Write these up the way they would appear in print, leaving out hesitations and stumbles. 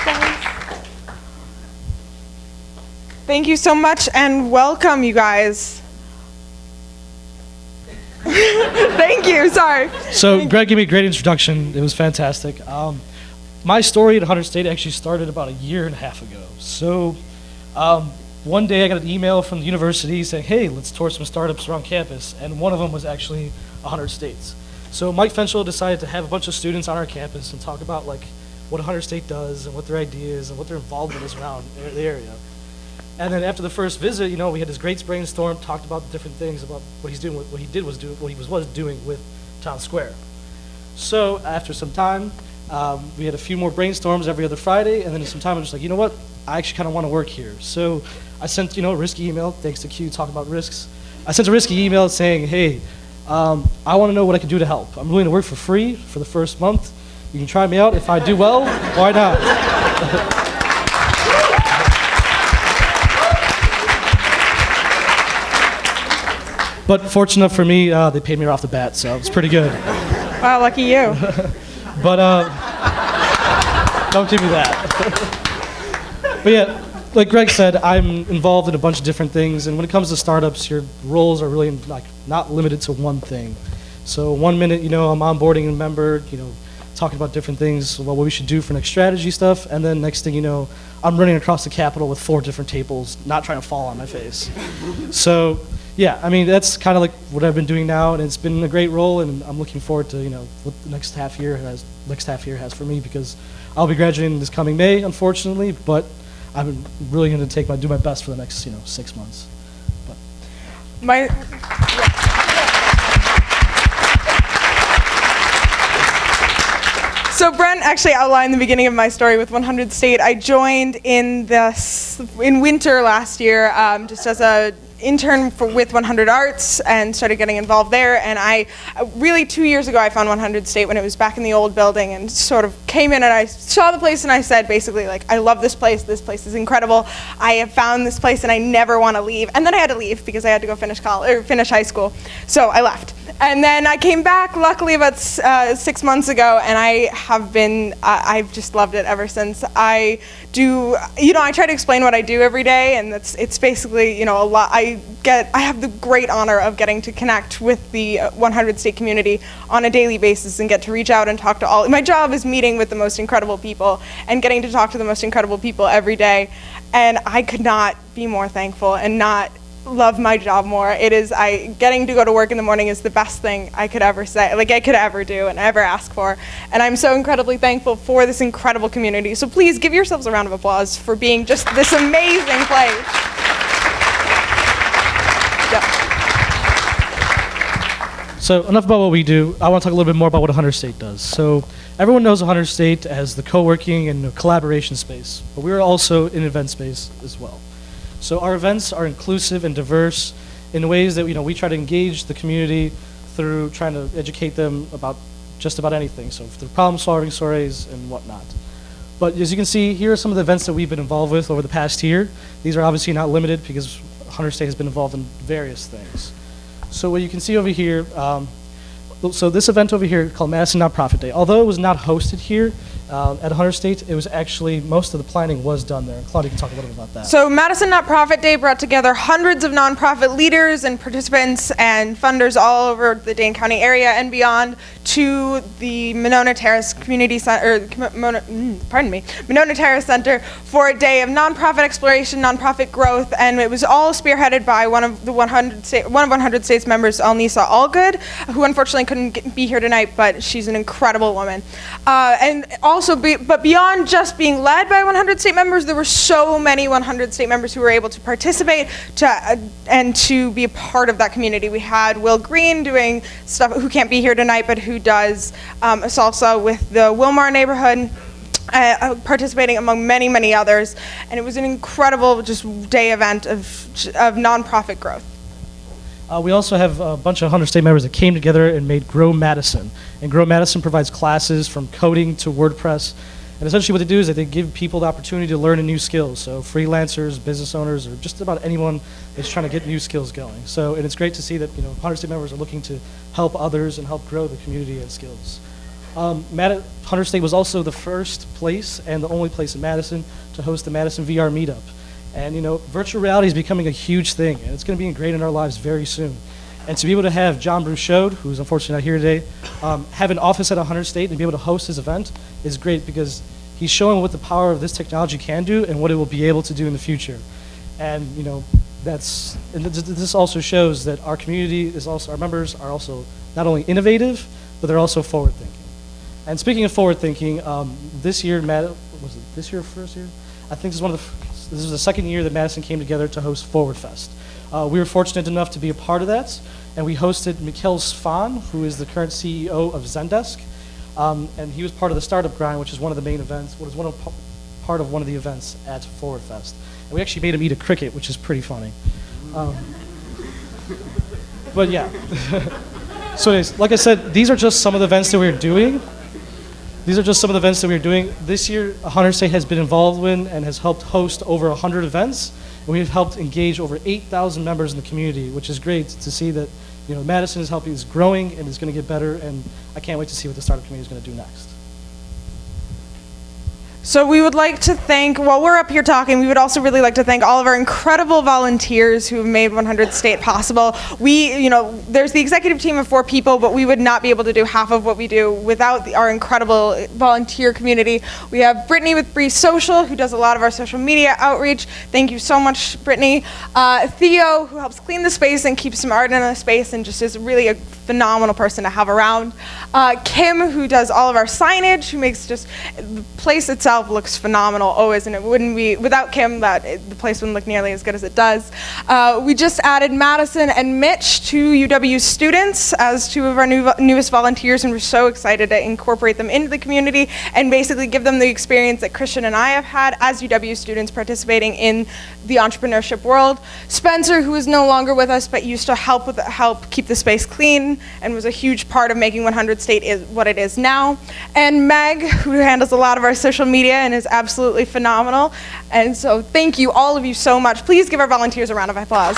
guys. Thank you so much and welcome, you guys. Thank you, sorry. So Greg gave me a great introduction. It was fantastic. My story at 100 State actually started about a year and a half ago. So one day I got an email from the university saying, hey, let's tour some startups around campus. And one of them was actually 100 States. So Mike Fenchel decided to have a bunch of students on our campus and talk about like what 100 State does and what their ideas and what their involvement is around the area. And then after the first visit, you know, we had this great brainstorm, talked about the different things about what he's doing, what he was doing with Town Square. So after some time, we had a few more brainstorms every other Friday, and then some time I'm just like, you know what, I actually kind of want to work here. So I sent, a risky email, thanks to Q talking about risks. I sent a risky email saying, hey, I want to know what I can do to help. I'm willing to work for free for the first month. You can try me out. If I do well, why not? But fortunate enough for me, they paid me right off the bat, so it's pretty good. Wow, lucky you. But don't give me that. But yeah, like Greg said, I'm involved in a bunch of different things, and when it comes to startups, your roles are really like not limited to one thing. So one minute, I'm onboarding a member, talking about different things, what we should do for next strategy stuff, and then next thing you know, I'm running across the Capitol with 4 different tables, not trying to fall on my face. So yeah, I mean, that's kind of like what I've been doing now, and it's been a great role, and I'm looking forward to, what the next half year has for me, because I'll be graduating this coming May, unfortunately, but I'm really going to do my best for the next, 6 months. But. So Brent actually outlined the beginning of my story with 100 State. I joined in winter last year, just as a intern with 100 Arts, and started getting involved there. And I really 2 years ago I found 100 State when it was back in the old building, and sort of came in and I saw the place and I said basically like, I love this place is incredible. I have found this place and I never want to leave. And then I had to leave because I had to go finish high school. So I left. And then I came back luckily about 6 months ago, and I've just loved it ever since. I try to explain what I do every day, and it's basically, a lot. I have the great honor of getting to connect with the 100 State community on a daily basis and get to reach out and talk to all. My job is meeting with the most incredible people and getting to talk to the most incredible people every day. And I could not be more thankful and not love my job more. Getting to go to work in the morning is the best thing I could ever say, I could ever do and ever ask for. And I'm so incredibly thankful for this incredible community. So please give yourselves a round of applause for being just this amazing place. So enough about what we do. I want to talk a little bit more about what 100 State does. So everyone knows 100 State as the co-working and collaboration space, but we're also an event space as well. So our events are inclusive and diverse in ways that we try to engage the community through trying to educate them about just about anything. So through problem-solving stories and whatnot. But as you can see, here are some of the events that we've been involved with over the past year. These are obviously not limited because 100 State has been involved in various things. So what you can see over here, so this event over here called Madison Nonprofit Day, although it was not hosted here at 100 State, it was actually, most of the planning was done there. Claudia can talk a little bit about that. So Madison Nonprofit Day brought together hundreds of nonprofit leaders and participants and funders all over the Dane County area and beyond to the Monona Terrace Community Center, Monona Terrace Center for a day of nonprofit exploration, nonprofit growth, and it was all spearheaded by one of 100 State's members, Alnisa Allgood, who unfortunately couldn't be here tonight, but she's an incredible woman. But beyond just being led by 100 State members, there were so many 100 State members who were able to participate and to be a part of that community. We had Will Green doing stuff, who can't be here tonight, but who does salsa with the Wilmar neighborhood, participating among many, many others. And it was an incredible just day event of nonprofit growth. We also have a bunch of 100 State members that came together and made Grow Madison. And Grow Madison provides classes from coding to WordPress. And essentially what they do is that they give people the opportunity to learn new skills. So freelancers, business owners, or just about anyone that's trying to get new skills going. And it's great to see that 100 State members are looking to help others and help grow the community and skills. 100 State was also the first place and the only place in Madison to host the Madison VR meetup. And virtual reality is becoming a huge thing, and it's going to be ingrained in our lives very soon. And to be able to have John Bruchode, who's unfortunately not here today, have an office at 100 State and be able to host his event is great, because he's showing what the power of this technology can do and what it will be able to do in the future. And this also shows that our community is also, our members are also not only innovative, but they're also forward thinking. And speaking of forward thinking, this year, was it this year or first year? I think this is the second year that Madison came together to host Forward Fest. We were fortunate enough to be a part of that, and we hosted Mikkel Svan, who is the current CEO of Zendesk, and he was part of the Startup Grind, which is one of the main events, part of one of the events at Forward Fest. And we actually made him eat a cricket, which is pretty funny. But yeah. So anyways, like I said, these are just some of the events that we're doing. This year, 100 State has been involved in and has helped host over 100 events. And we've helped engage over 8,000 members in the community, which is great to see that Madison is growing and is going to get better. And I can't wait to see what the startup community is going to do next. So we would like to thank, while we're up here talking, we would also really like to thank all of our incredible volunteers who have made 100 State possible. There's the executive team of 4 people, but we would not be able to do half of what we do without our incredible volunteer community. We have Brittany with Bree Social, who does a lot of our social media outreach. Thank you so much, Brittany. Theo, who helps clean the space and keeps some art in the space and just is really a phenomenal person to have around. Kim, who does all of our signage, who makes just the place itself looks phenomenal always, and it wouldn't be, without Kim, the place wouldn't look nearly as good as it does. We just added Madison and Mitch to UW students as 2 of our newest volunteers, and we're so excited to incorporate them into the community and basically give them the experience that Christian and I have had as UW students participating in the entrepreneurship world. Spencer, who is no longer with us but used to help keep the space clean and was a huge part of making 100 State is what it is now. And Meg, who handles a lot of our social media and is absolutely phenomenal. And so thank you, all of you, so much. Please give our volunteers a round of applause.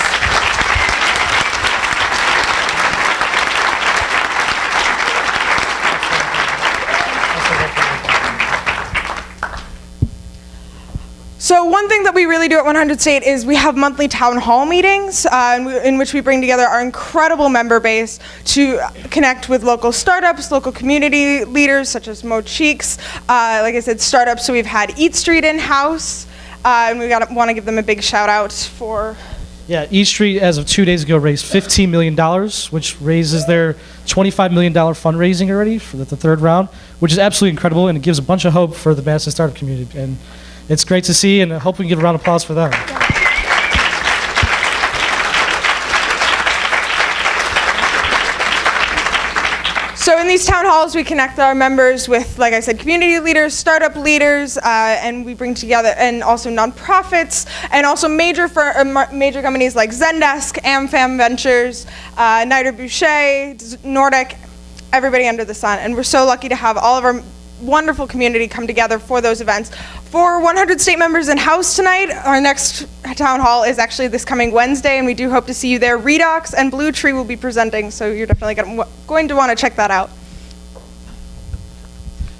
So one thing that we really do at 100 State is we have monthly town hall meetings in which we bring together our incredible member base to connect with local startups, local community leaders such as Mo Cheeks, like I said, startups. So we've had Eat Street in-house, and we want to give them a big shout out for... Yeah, Eat Street, as of 2 days ago, raised $15 million, which raises their $25 million fundraising already for the 3rd round, which is absolutely incredible, and it gives a bunch of hope for the Madison startup community. And it's great to see, and I hope we can give a round of applause for them. So in these town halls, we connect our members with, like I said, community leaders, startup leaders, and we bring together, and also nonprofits, and also major companies like Zendesk, AmFam Ventures, Niter Boucher, Nordic, everybody under the sun. And we're so lucky to have all of our wonderful community come together for those events. For 100 State members in house tonight, our next town hall is actually this coming Wednesday, and we do hope to see you there. Redox and Blue Tree will be presenting, so you're definitely going to want to check that out.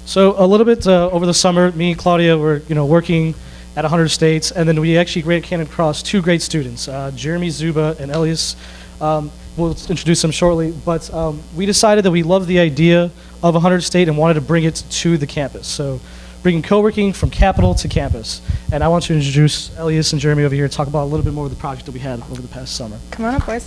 So a little bit over the summer, me and Claudia were working at 100 States, and then we actually came across 2 great students, Jeremy Zuba and Elias. We'll introduce them shortly, but we decided that we loved the idea of 100 State and wanted to bring it to the campus. So bringing co-working from Capitol to campus. And I want to introduce Elias and Jeremy over here to talk about a little bit more of the project that we had over the past summer. Come on up, boys.